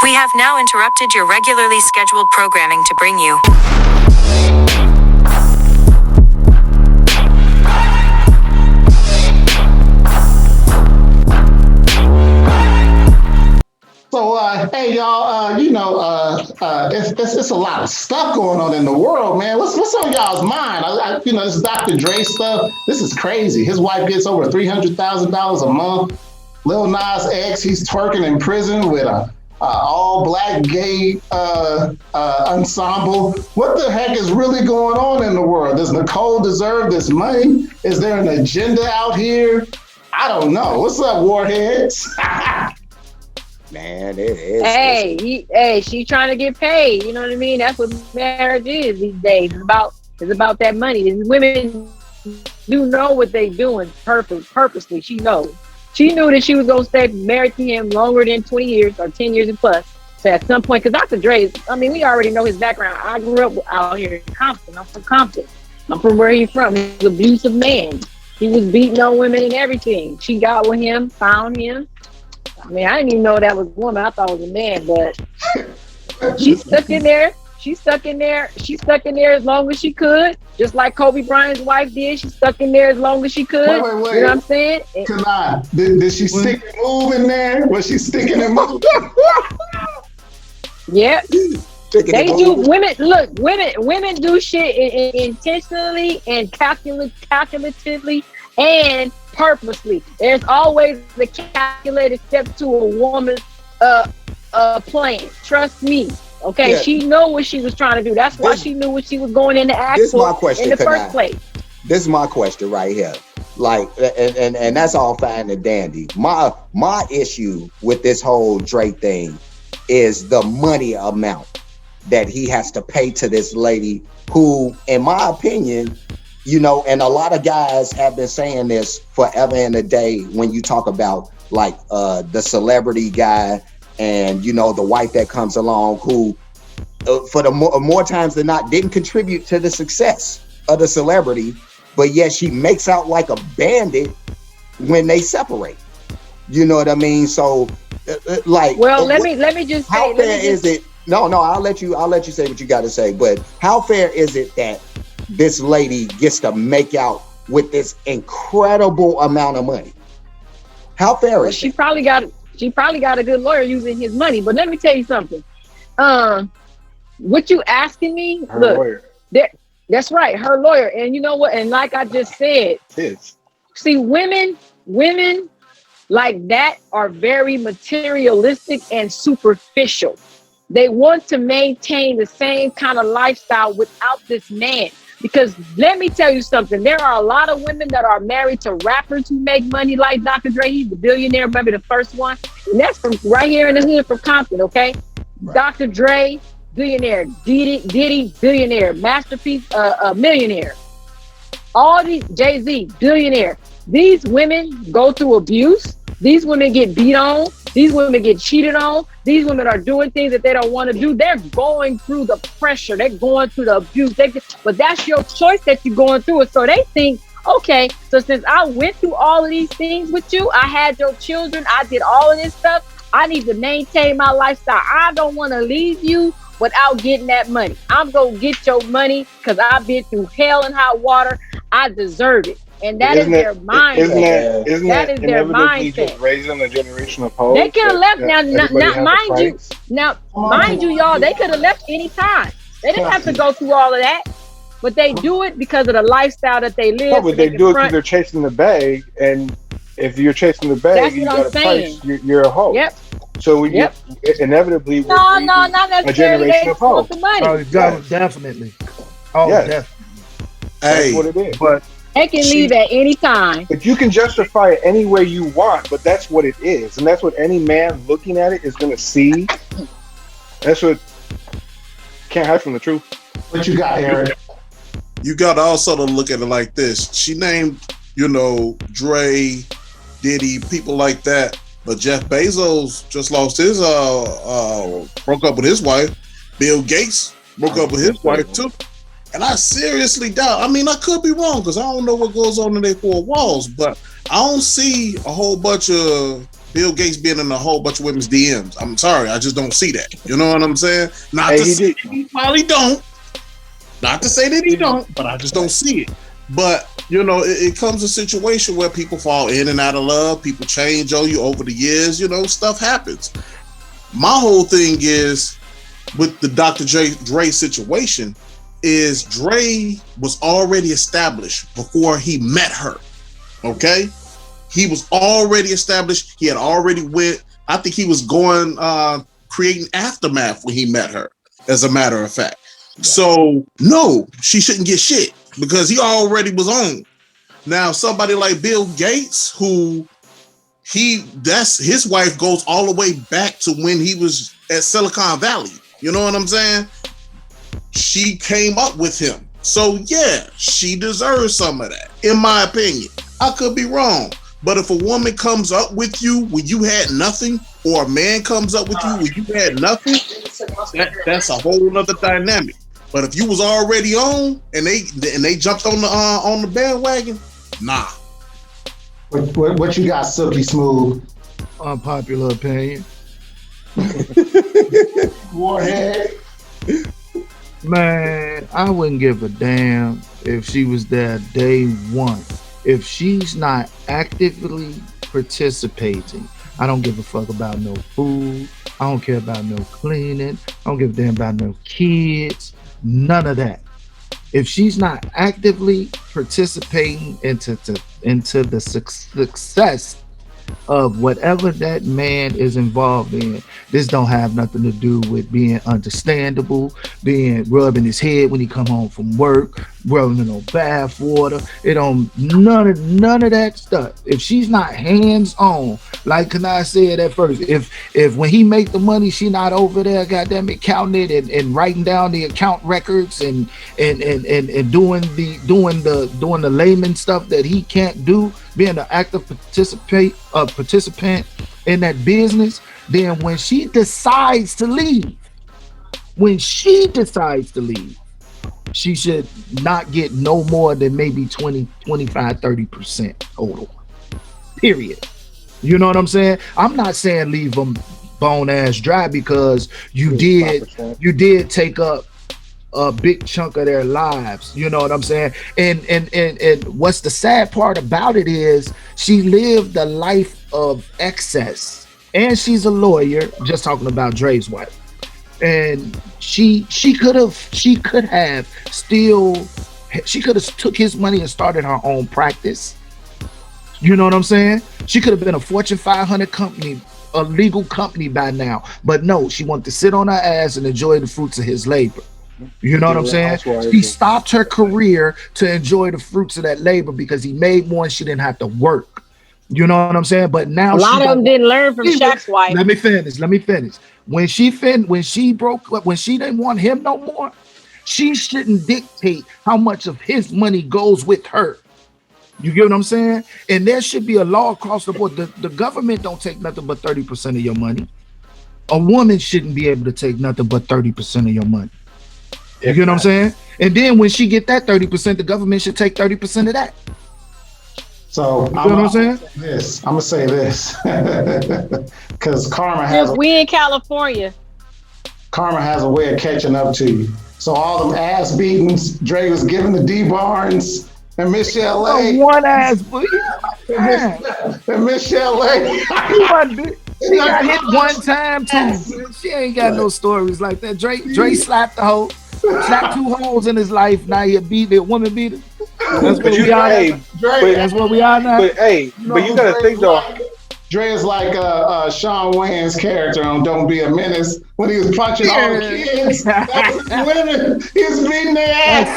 We have now interrupted your regularly scheduled programming to bring you. So, hey y'all, it's a lot of stuff going on in the world, man. What's on y'all's mind? This Dr. Dre stuff. This is crazy. His wife gets over $300,000 a month. Lil Nas X, he's twerking in prison with a all black gay ensemble. What the heck is really going on in the world? Does Nicole deserve this money? Is there an agenda out here? I don't know. What's up, Warheads? Man, it is. Hey, she's trying to get paid. You know what I mean? That's what marriage is these days. It's about that money. These women do know what they're doing purposely. She knows. She knew that she was going to stay married to him longer than 20 years or 10 years and plus. So at some point, because Dr. Dre, we already know his background. I grew up out here in Compton. I'm from Compton. I'm from where he's from. He's an abusive man. He was beating on women and everything. She got with him, found him. I didn't even know that was a woman. I thought it was a man, but she's stuck in there. She's stuck in there as long as she could, just like Kobe Bryant's wife did. She stuck in there as long as she could. Wait. You know what I'm saying? Did she stick and move in there? Was she sticking and moving? Yeah. They do. Women do shit intentionally and calculatively and purposely. There's always the calculated step to a woman's plan. Trust me. Okay, yeah. She know what she was trying to do. That's why she knew what she was going into act for in the first place. This is my question right here. Like, and that's all fine and dandy. My issue with this whole Drake thing is the money amount that he has to pay to this lady who, in my opinion, and a lot of guys have been saying this forever and a day when you talk about like the celebrity guy and, the wife that comes along who, for the more times than not, didn't contribute to the success of the celebrity, but yet she makes out like a bandit when they separate. You know what I mean? So, let me just say, how fair is it? No, I'll let you say what you got to say. But how fair is it that this lady gets to make out with this incredible amount of money? How fair is she? Probably got a good lawyer using his money. But let me tell you something. What you asking me? Her lawyer. That's right, her lawyer. And you know what? And like I just said, see, women like that are very materialistic and superficial. They want to maintain the same kind of lifestyle without this man. Because let me tell you something, there are a lot of women that are married to rappers who make money like Dr. Dre. He's the billionaire, maybe the first one. And that's from right here in the hood from Compton, okay? Right. Dr. Dre, billionaire. Diddy, billionaire. Masterpiece, millionaire. All these, Jay-Z, billionaire. These women go through abuse. These women get beat on. These women get cheated on. These women are doing things that they don't want to do. They're going through the pressure. They're going through the abuse. But that's your choice that you're going through it. So they think, okay, so since I went through all of these things with you, I had your children, I did all of this stuff, I need to maintain my lifestyle. I don't want to leave you without getting that money. I'm going to get your money because I've been through hell and hot water. I deserve it. And that is their mindset. That is their mindset. Just raising a generation of hoes. They could have left mind you, y'all, they could have left any time. They didn't have to go through all of that. But they do it because of the lifestyle that they live. No, but they do it because they're chasing the bag. And if you're chasing the bag, you got a price. You're a hoe. Yep. So inevitably not necessarily. A generation of hoes. Oh, definitely. Oh, yes. Definitely. That's what it is. But they can leave at any time. But you can justify it any way you want, but that's what it is. And that's what any man looking at it is going to see. That's what can't hide from the truth. What you got, Eric? You got to also to look at it like this. She named, Dre, Diddy, people like that. But Jeff Bezos just lost his, broke up with his wife. Bill Gates broke up with his wife too. And I seriously doubt, I could be wrong because I don't know what goes on in their four walls, but I don't see a whole bunch of Bill Gates being in a whole bunch of women's DMs. I'm sorry, I just don't see that. You know what I'm saying? Not to say he probably don't. Not to say that he don't, but I just don't see it. But you know, it comes a situation where people fall in and out of love. People change on you over the years. You know, stuff happens. My whole thing is with the Dr. Dre situation is Dre was already established before he met her. Okay, he was already established. He had already went. I think he was going creating Aftermath when he met her. As a matter of fact. So no, she shouldn't get shit because he already was on. Now somebody like Bill Gates, that's his wife goes all the way back to when he was at Silicon Valley. You know what I'm saying? She came up with him. So yeah, she deserves some of that, in my opinion. I could be wrong. But if a woman comes up with you when you had nothing, or a man comes up with you when you had nothing, that's a whole nother dynamic. But if you was already on and they jumped on the bandwagon, nah. What you got, Silky Smooth? Unpopular opinion. Warhead. Man, I wouldn't give a damn if she was there day one. If she's not actively participating, I don't give a fuck about no food. I don't care about no cleaning. I don't give a damn about no kids. None of that. If she's not actively participating into the success of whatever that man is involved in, this don't have nothing to do with being understandable, being rubbing his head when he come home from work, rubbing no bath water. It don't none of that stuff. If she's not hands on, like Kanai said at first, if when he make the money, she not over there, goddamn it, counting it and writing down the account records and doing the layman stuff that he can't do, being an active participant in that business, then when she decides to leave, she should not get no more than maybe 20, 25, 30% total. Period. You know what I'm saying? I'm not saying leave them bone ass dry because you did take up a big chunk of their lives. You know what I'm saying? And what's the sad part about it is she lived a life of excess. And she's a lawyer, just talking about Dre's wife. And she could have took his money and started her own practice. You know what I'm saying? She could have been a Fortune 500 company, a legal company by now. But no, she wanted to sit on her ass and enjoy the fruits of his labor. You know what I'm saying? She stopped her career to enjoy the fruits of that labor because he made more and she didn't have to work. You know what I'm saying? But now a lot of them didn't learn from Shaq's wife. Let me finish. When she broke up, when she didn't want him no more, she shouldn't dictate how much of his money goes with her. You get what I'm saying? And there should be a law across the board. The government don't take nothing but 30% of your money. A woman shouldn't be able to take nothing but 30% of your money. You get what I'm saying? And then when she get that 30%, the government should take 30% of that. So you know what I'm saying? I'm gonna say this because karma has. We in California. Karma has a way of catching up to you. So all them ass beatings Dre was giving to D Barnes and Michelle A. One ass boy. And Michelle A. She got hit one time too. She ain't got no stories like that. Dre slapped the hoe, slapped 2 holes in his life. Now he a woman beater. That's what we are. That's what we are now. But hey, but you gotta think though. Dre is like Sean Wayne's character on Don't Be a Menace when he was punching all the kids. That was women. He was beating their ass.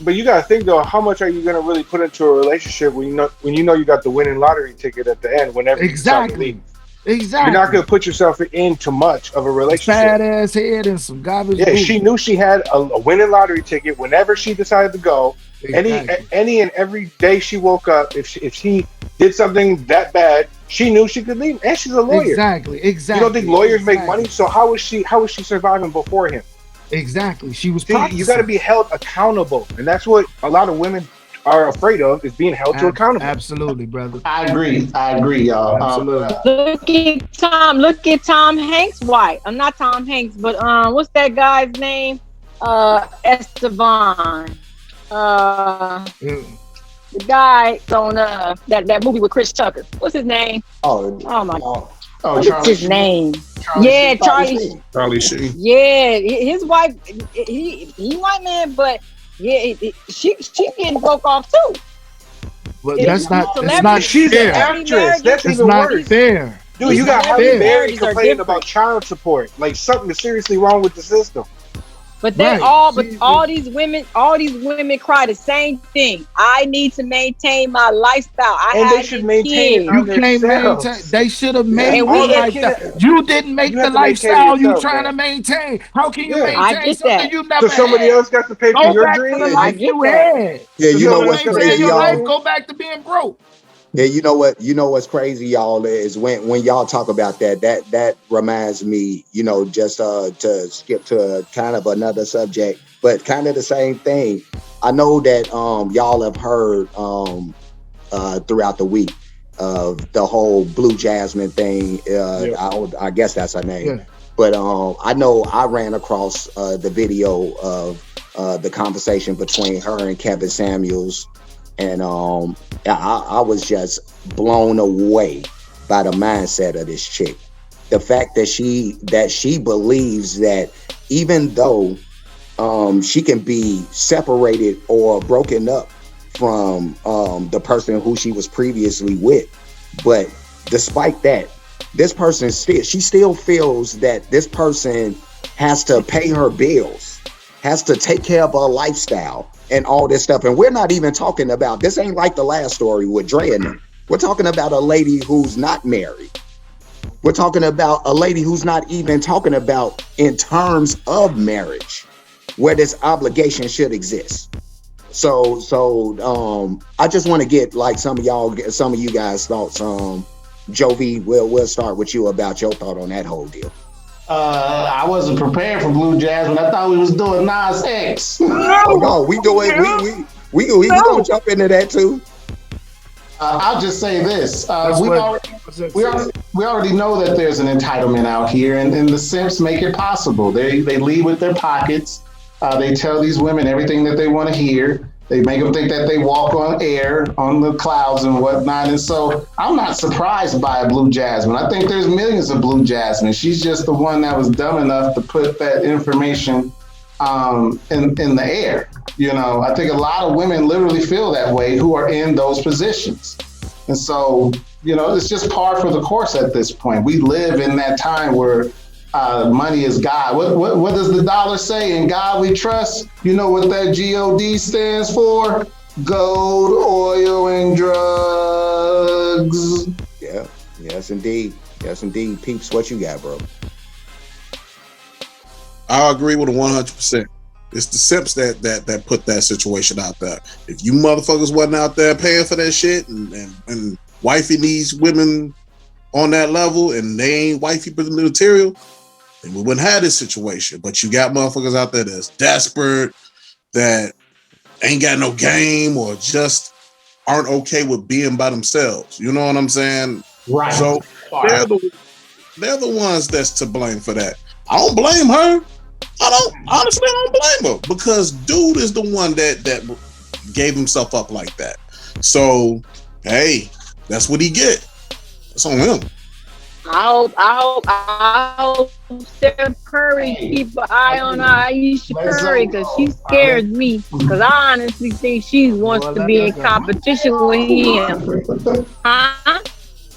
But you gotta think though, how much are you gonna really put into a relationship when you know you got the winning lottery ticket at the end whenever you decide to leave? Exactly. You're not gonna put yourself into much of a relationship. Fat ass head and some garbage. Yeah, she knew she had a winning lottery ticket whenever she decided to go. Exactly. Any and every day she woke up, if she did something that bad, she knew she could leave. And she's a lawyer. Exactly. You don't think lawyers make money? So how was she surviving before him? Exactly. She was. See, you got to be held accountable, and that's what a lot of women are afraid of is being held to accountable. Absolutely, brother. I agree, y'all. Absolutely. Look at Tom Hanks' wife. I'm not Tom Hanks, but what's that guy's name? Esteban. The guy on that movie with Chris Tucker. What's his name? Oh my God. Oh, What's his name? Charlie Sheen. Yeah, his wife. He white man, but yeah, she getting broke off too. But that's not She's fair. an actress. That's It's even not worse. fair. Dude, you got Halle Berry Marriages are complaining different. about child support. Like something is seriously wrong with the system. But they Right. all these women cry the same thing. I need to maintain my lifestyle. They should maintain it You on can't themselves. maintain. They should have made And the we- lifestyle. You didn't make You the have to maintain lifestyle you yourself, trying man. to maintain. How can you Yeah. I maintain get something that. you never So somebody had? else got to pay for Go your back to the dreams? life I get you that. had. Yeah, you know You what's maintain crazy, your life, y'all? go back to being broke. Yeah, you know what's crazy, y'all, is when y'all talk about that reminds me, just to skip to kind of another subject, but kind of the same thing. I know that y'all have heard throughout the week of the whole Blue Jasmine thing. I guess that's her name. Yeah. But I know I ran across the video of the conversation between her and Kevin Samuels, and I was just blown away by the mindset of this chick. The fact that she believes that even though she can be separated or broken up from the person who she was previously with, but despite that, this person she still feels that this person has to pay her bills, has to take care of her lifestyle and all this stuff. And we're not even talking about, this ain't like the last story with Dre and them. We're talking about a lady who's not married. We're talking about a lady who's not even talking about in terms of marriage, where this obligation should exist. So I just want to get like some of you guys' thoughts. Jovi, we'll start with you about your thought on that whole deal. I wasn't prepared for Blue Jasmine. I thought we was doing Nas X. No, we gonna jump into that too. I'll just say this: we already know that there's an entitlement out here, and the simps make it possible. They lead with their pockets. They tell these women everything that they want to hear. They make them think that they walk on air, on the clouds and whatnot. And so I'm not surprised by a Blue Jasmine. I think there's millions of Blue Jasmine. She's just the one that was dumb enough to put that information in the air. I think a lot of women literally feel that way who are in those positions. And so, it's just par for the course at this point. We live in that time where money is God. What does the dollar say? In God we trust. You know what that GOD stands for? Gold, oil, and drugs. Yeah. Yes, indeed. Peeps, what you got, bro? I agree with 100%. It's the simps that put that situation out there. If you motherfuckers wasn't out there paying for that shit and wifey these women on that level and they ain't wifey material, then we wouldn't have this situation. But you got motherfuckers out there that's desperate, that ain't got no game or just aren't okay with being by themselves. You know what I'm saying? Right. So they're the ones that's to blame for that. I don't blame her. I don't blame her, because dude is the one that gave himself up like that. So, hey, that's what he get. It's on him. I hope Steph Curry keep an eye on Aisha Curry, because she scares me. Because I honestly think she wants to be in competition with him. Huh?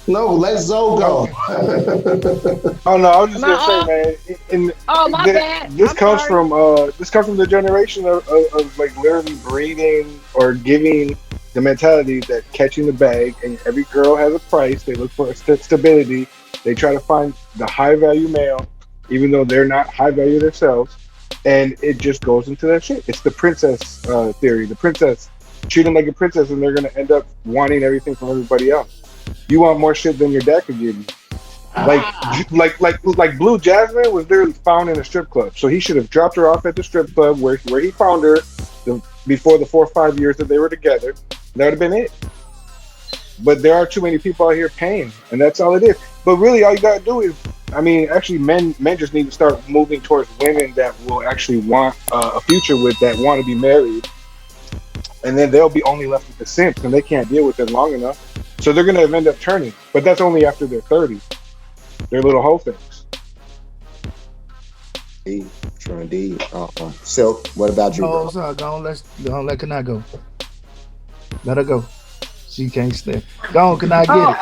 No, let Zoe go. Oh no, I was just gonna say, man. My bad. This comes from the generation of like literally breeding or giving the mentality that catching the bag, and every girl has a price. They look for stability. They try to find the high value male, even though they're not high value themselves, and it just goes into that shit. It's the princess theory. The princess treat them like a princess, and they're gonna end up wanting everything from everybody else. You want more shit than your dad could give you. Like Blue Jasmine was literally found in a strip club, so he should have dropped her off at the strip club where he found her, before the 4 or 5 years that they were together, that would have been it. But there are too many people out here paying, and that's all it is. But really, all you gotta do is, I mean, actually, men just need to start moving towards women that will actually want a future with, that want to be married, and then they'll be only left with the simps, and they can't deal with it long enough. So they're gonna end up turning, but that's only after they're 30. They're little hoe things. True indeed. Silk, what about you, bro? Oh, sorry. Don't let Kana go. Let her go. She can't stand. Go on, Kana, get it.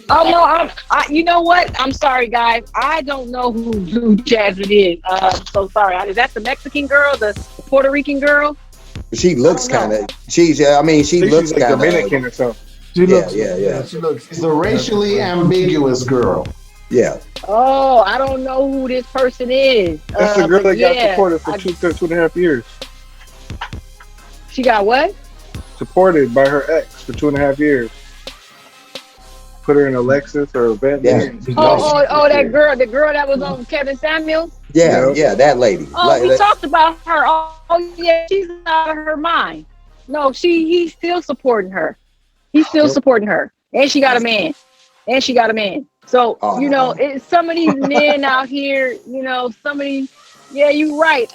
No, you know what? I'm sorry, guys. I don't know who Jasmine is. I'm so sorry. Is that the Mexican girl, the Puerto Rican girl? She looks kind of. She looks like kind of Dominican or something. Yeah. She looks. She's a racially ambiguous girl. Yeah. Oh, I don't know who this person is. That's the girl that got yeah, supported for 2.5 years. She got what? Supported by her ex for 2.5 years. Put her in a Lexus or a Bentley. Yeah. Oh, that girl, the girl that was on Kevin Samuels. Yeah, that lady. Oh, we talked about her. Oh, yeah, she's out of her mind. No, he's still supporting her. He's still supporting her, and she got a man. So it's some of these men out here. Some of these. Yeah, you're right,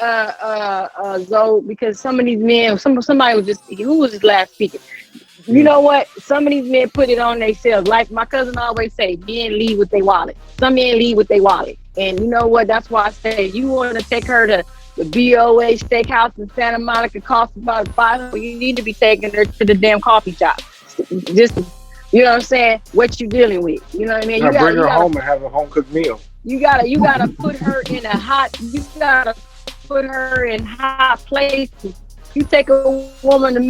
Zoe. Because some of these men, somebody was just speaking. Who was his last speaker? You know what? Some of these men put it on themselves. Like my cousin always say, men leave with their wallet. Some men leave with their wallet. And you know what? That's why I say, you want to take her to the BOA Steakhouse in Santa Monica, costs about $500. You need to be taking her to the damn coffee shop. Just, you know what I'm saying? What you dealing with? You know what I mean? You bring her home and have a home cooked meal. You gotta put her in hot places. You take a woman to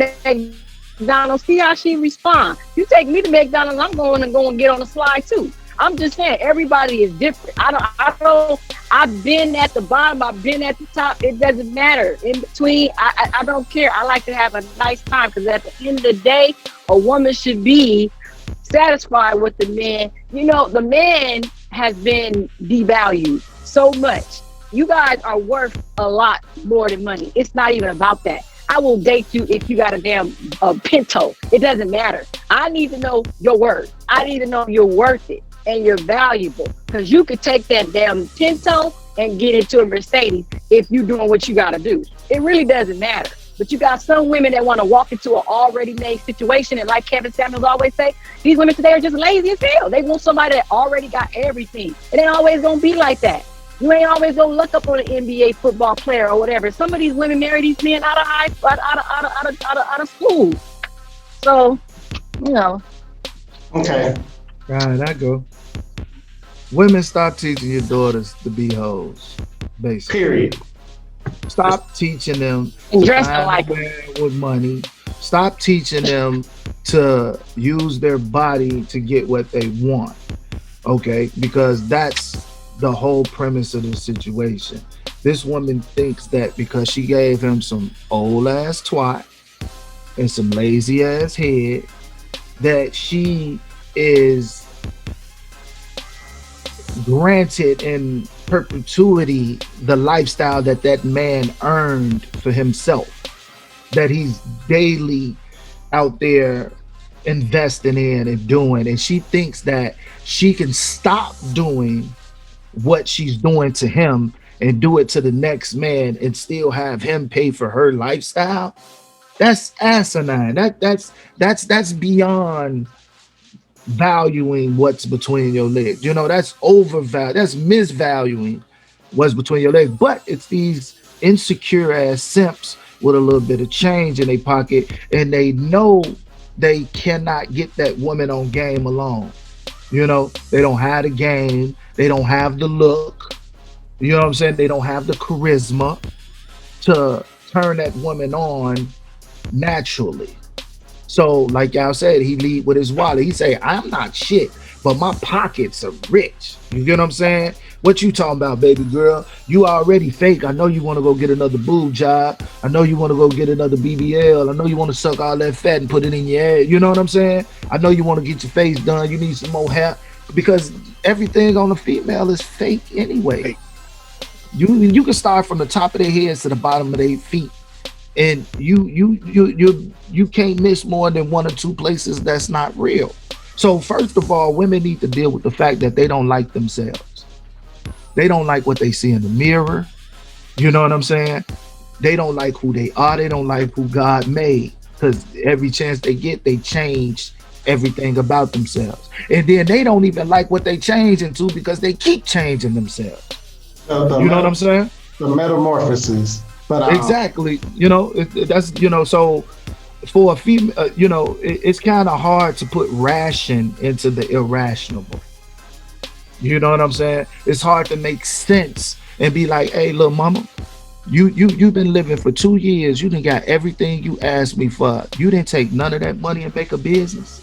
McDonald's, see how she responds. You take me to McDonald's, I'm going to get on the slide too. I'm just saying, everybody is different. I've been at the bottom, I've been at the top. It doesn't matter. In between, I don't care. I like to have a nice time, because at the end of the day, a woman should be satisfied with the man. The man has been devalued so much. You guys are worth a lot more than money. It's not even about that. I will date you if you got a damn Pinto. It doesn't matter. I need to know your worth. I need to know you're worth it and you're valuable, because you could take that damn Pinto and get into a Mercedes if you're doing what you got to do. It really doesn't matter. But you got some women that want to walk into an already made situation, and like Kevin Samuels always say, these women today are just lazy as hell. They want somebody that already got everything. It ain't always gonna be like that. You ain't always gonna look up on an NBA football player or whatever. Some of these women marry these men out of school. So, Okay. All right, I go. Women, stop teaching your daughters to be hoes. Basically. Period. Stop teaching them dressing like with money. Stop teaching them to use their body to get what they want. Okay, because that's the whole premise of the situation. This woman thinks that because she gave him some old ass twat and some lazy ass head, that she is granted in perpetuity the lifestyle that man earned for himself, that he's daily out there investing in and doing, and she thinks that she can stop doing what she's doing to him and do it to the next man and still have him pay for her lifestyle. That's asinine. That's beyond valuing what's between your legs. That's overvalued. That's misvaluing what's between your legs. But it's these insecure ass simps with a little bit of change in their pocket, and they know they cannot get that woman on game alone. They don't have the game. They don't have the look. You know what I'm saying? They don't have the charisma to turn that woman on naturally. So, like y'all said, he lead with his wallet. He say, I'm not shit, but my pockets are rich. You get what I'm saying? What you talking about, baby girl? You already fake. I know you want to go get another boob job. I know you want to go get another BBL. I know you want to suck all that fat and put it in your head. You know what I'm saying? I know you want to get your face done. You need some more hair, because everything on the female is fake anyway. You can start from the top of their heads to the bottom of their feet and you can't miss more than one or two places that's not real. So first of all, women need to deal with the fact that they don't like themselves. They don't like what they see in the mirror. You know what I'm saying? They don't like who they are. They don't like who God made, because every chance they get, they change everything about themselves. And then they don't even like what they change into because they keep changing themselves. You know what I'm saying? The metamorphosis. But exactly. You know, that's, you know, so for a female, you know, it's kind of hard to put ration into the irrational. You know what I'm saying? It's hard to make sense and be like, hey, little mama, you've been living for 2 years. You done got everything you asked me for. You didn't take none of that money and make a business.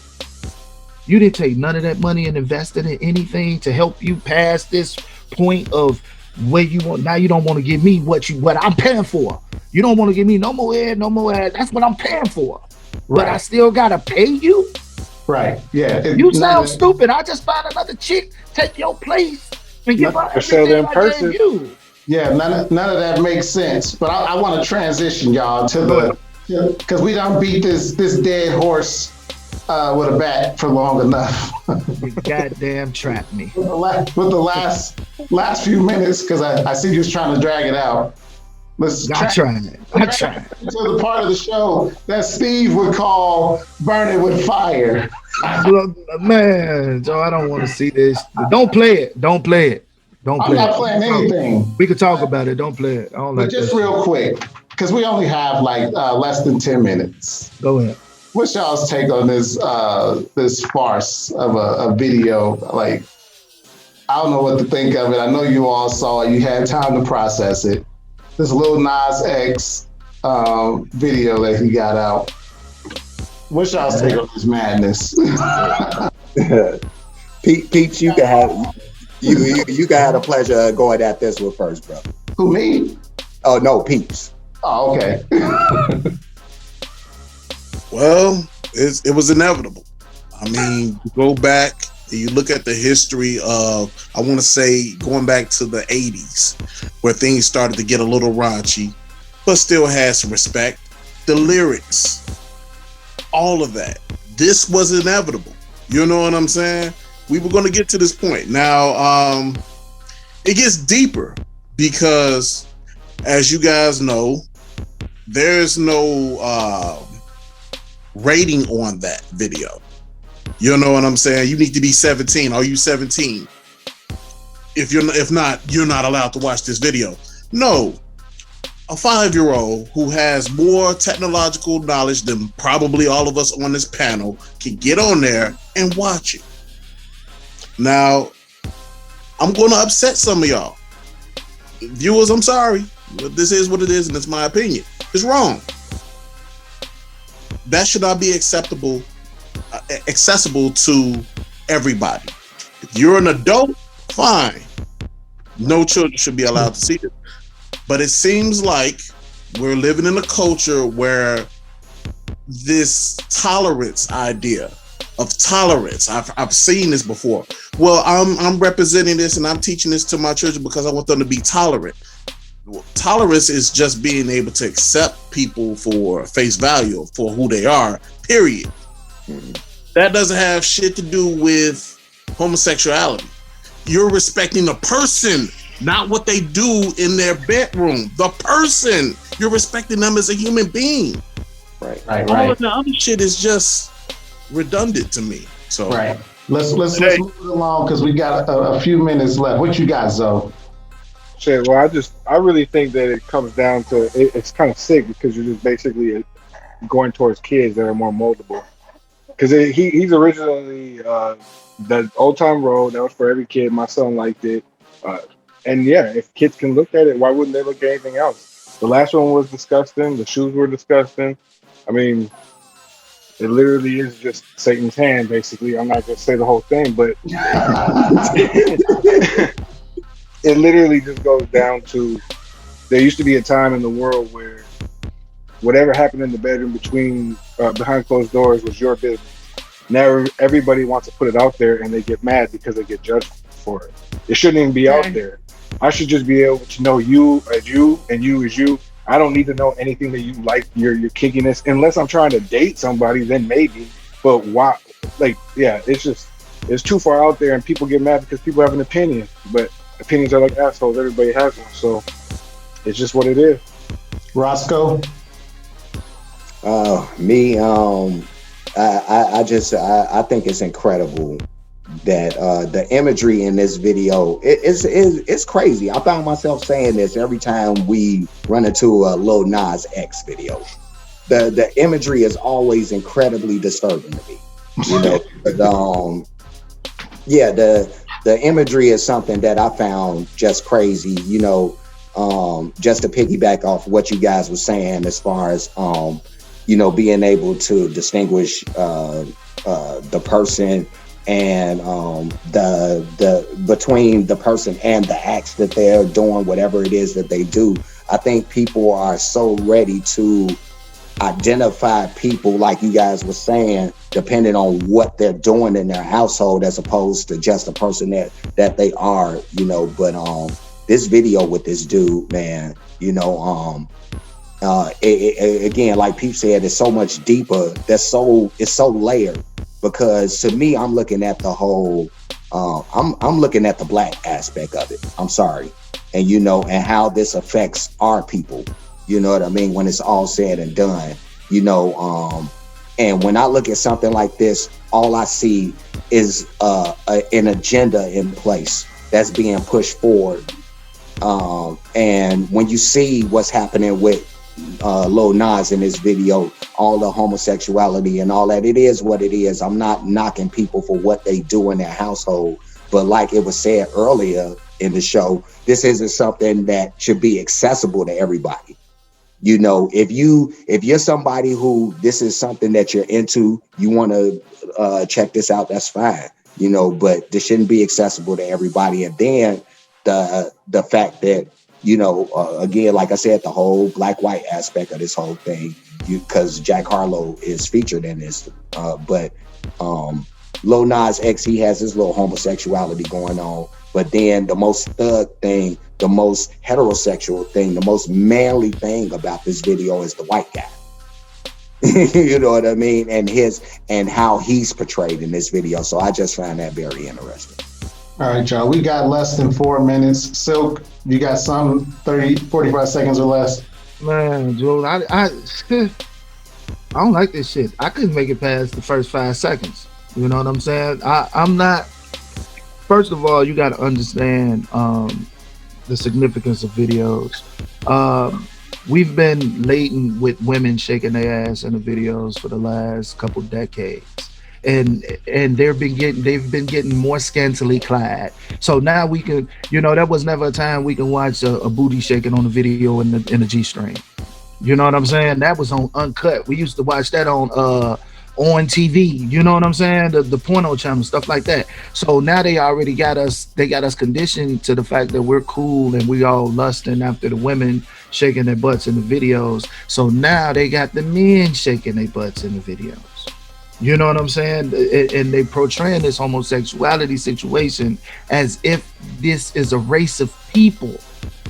You didn't take none of that money and invest it in anything to help you pass this point of where you want. Now you don't want to give me what I'm paying for. You don't want to give me no more ad. That's what I'm paying for. Right. But I still gotta pay you. Right. Yeah. You sound stupid. I just find another chick, take your place, and give her everything I gave you. Yeah, none of that makes sense. But I want to transition y'all to because we don't beat this dead horse with a bat for long enough. You goddamn trapped me. With the last few minutes, because I see you trying to drag it out. I tried. To the part of the show that Steve would call "Burning with Fire." Man, Joe, I don't want to see this. Don't play it. I'm not playing anything. We could talk about it. Don't play it. I don't like just real quick, because we only have like less than 10 minutes. Go ahead. What's y'all's take on this farce of a video? Like, I don't know what to think of it. I know you all saw it. You had time to process it. This Lil Nas X video that he got out. What's y'all's take on this madness? Peeps, you can have the pleasure of going at this one first, bro. Who, me? Oh no, Peeps. Oh, okay. Well, it was inevitable. I mean, you go back and you look at the history of, I want to say, going back to the 80s, where things started to get a little raunchy, but still had some respect. The lyrics, all of that. This was inevitable. You know what I'm saying? We were going to get to this point. Now, it gets deeper because, as you guys know, there's no rating on that video. You know what I'm saying? You need to be 17. Are you 17? If not, you're not allowed to watch this video. No. A 5-year-old who has more technological knowledge than probably all of us on this panel can get on there and watch it. Now, I'm going to upset some of y'all. Viewers, I'm sorry, but this is what it is, and it's my opinion. It's wrong. That should not be accessible to everybody. If you're an adult, fine. No children should be allowed to see it. But it seems like we're living in a culture where this tolerance idea of tolerance, I've seen this before. Well, I'm representing this and I'm teaching this to my children because I want them to be tolerant. Tolerance is just being able to accept people for face value, for who they are, period. Mm-hmm. That doesn't have shit to do with homosexuality. You're respecting the person, not what they do in their bedroom. The person. You're respecting them as a human being. Right. All of the other shit is just redundant to me. So right. Let's move it along because we got a few minutes left. What you got, Zoe? Shit, well, I really think that it comes down to it's kind of sick because you're just basically going towards kids that are more moldable. Because he's originally the Old Time Road that was for every kid. My son liked it, and yeah, if kids can look at it, why wouldn't they look at anything else? The last one was disgusting. The shoes were disgusting. I mean, it literally is just Satan's hand, basically. I'm not gonna say the whole thing, but it literally just goes down to there used to be a time in the world where whatever happened in the bedroom behind closed doors was your business. Now everybody wants to put it out there and they get mad because they get judged for it. It shouldn't even be out there. I should just be able to know you as you and you as you. I don't need to know anything that you like, your kickiness, unless I'm trying to date somebody, then maybe. But why? Like, yeah, it's too far out there, and people get mad because people have an opinion. But opinions are like assholes. Everybody has one, so it's just what it is. Roscoe. Me, I think it's incredible that the imagery in this video it's crazy. I found myself saying this every time we run into a Lil Nas X video. The imagery is always incredibly disturbing to me. You know, but, yeah, the imagery is something that I found just crazy. You know, just to piggyback off what you guys were saying as far as you know, being able to distinguish the person and the between the person and the acts that they're doing, whatever it is that they do. I think people are so ready to identify people, like you guys were saying, depending on what they're doing in their household, as opposed to just a person that they are, you know. But this video with this dude, man, you know, again, like Pete said, it's so much deeper. It's so layered, because to me, I'm looking at the whole, I'm looking at the black aspect of it. I'm sorry. And, you know, and how this affects our people, you know what I mean? When it's all said and done, you know, and when I look at something like this, all I see is an agenda in place that's being pushed forward. And when you see what's happening with Lil Nas in this video, all the homosexuality and all that, it is what it is. I'm not knocking people for what they do in their household, but like it was said earlier in the show, this isn't something that should be accessible to everybody. You know, if you're somebody who this is something that you're into, you want to check this out, that's fine, you know, but this shouldn't be accessible to everybody. And then the fact that, you know, again, like I said, the whole black-white aspect of this whole thing, because Jack Harlow is featured in this, but Lil Nas X, he has his little homosexuality going on, but then the most thug thing, the most heterosexual thing, the most manly thing about this video is the white guy. You know what I mean? And how he's portrayed in this video. So I just find that very interesting. All right, y'all. We got less than 4 minutes. Silk, you got some 30, 45 seconds or less? Man, Joe, I don't like this shit. I couldn't make it past the first 5 seconds. You know what I'm saying? I'm not. First of all, you got to understand the significance of videos. We've been laden with women shaking their ass in the videos for the last couple decades. And they've been getting more scantily clad. So now we can, you know, there was never a time we can watch a booty shaking on a video in the G-string. You know what I'm saying? That was on Uncut. We used to watch that on TV. You know what I'm saying? The porno channel, stuff like that. So now they already got us conditioned to the fact that we're cool and we all lusting after the women shaking their butts in the videos. So now they got the men shaking their butts in the videos. You know what I'm saying? And they portraying this homosexuality situation as if this is a race of people.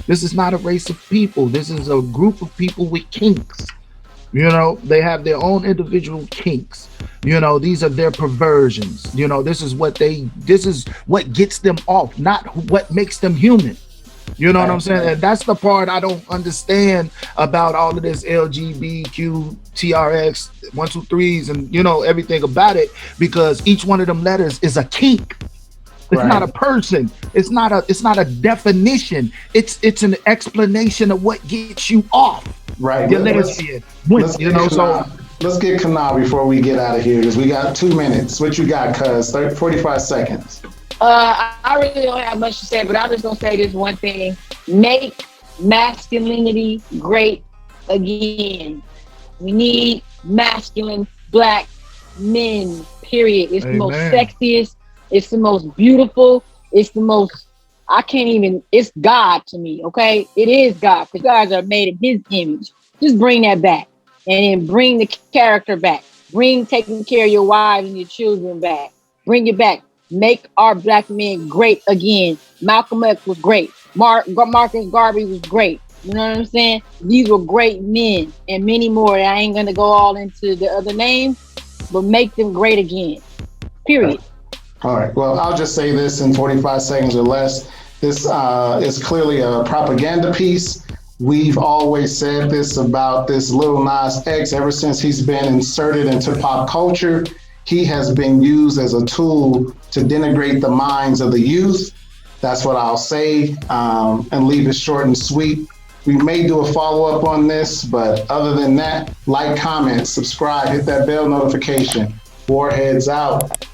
This is not a race of people. This is a group of people with kinks. You know, they have their own individual kinks. You know, these are their perversions. You know, this is what gets them off, not what makes them human. You know what I'm saying? And that's the part I don't understand about all of this LGBTQ, TRX, 1, 2, 3s, and, you know, everything about it, because each one of them letters is a kink. It's not a person. It's not a definition. It's an explanation of what gets you off. Right. You're lesbian. Let's get Kana before we get out of here, because we got 2 minutes. What you got, cuz? 45 seconds. I really don't have much to say, but I'm just gonna say this one thing: make masculinity great again. We need masculine black men. Period. It's the most sexiest. It's the most beautiful. It's the most. It's God to me. Okay, it is God, because you guys are made in His image. Just bring that back, and then bring the character back. Bring taking care of your wives and your children back. Bring it back. Make our black men great again. Malcolm X was great. Marcus Garvey was great. You know what I'm saying? These were great men and many more. I ain't gonna go all into the other names, but make them great again. Period. All right. Well, I'll just say this in 45 seconds or less. This is clearly a propaganda piece. We've always said this about this Lil Nas X ever since he's been inserted into pop culture. He has been used as a tool to denigrate the minds of the youth. That's what I'll say, and leave it short and sweet. We may do a follow-up on this, but other than that, like, comment, subscribe, hit that bell notification. Warheads out.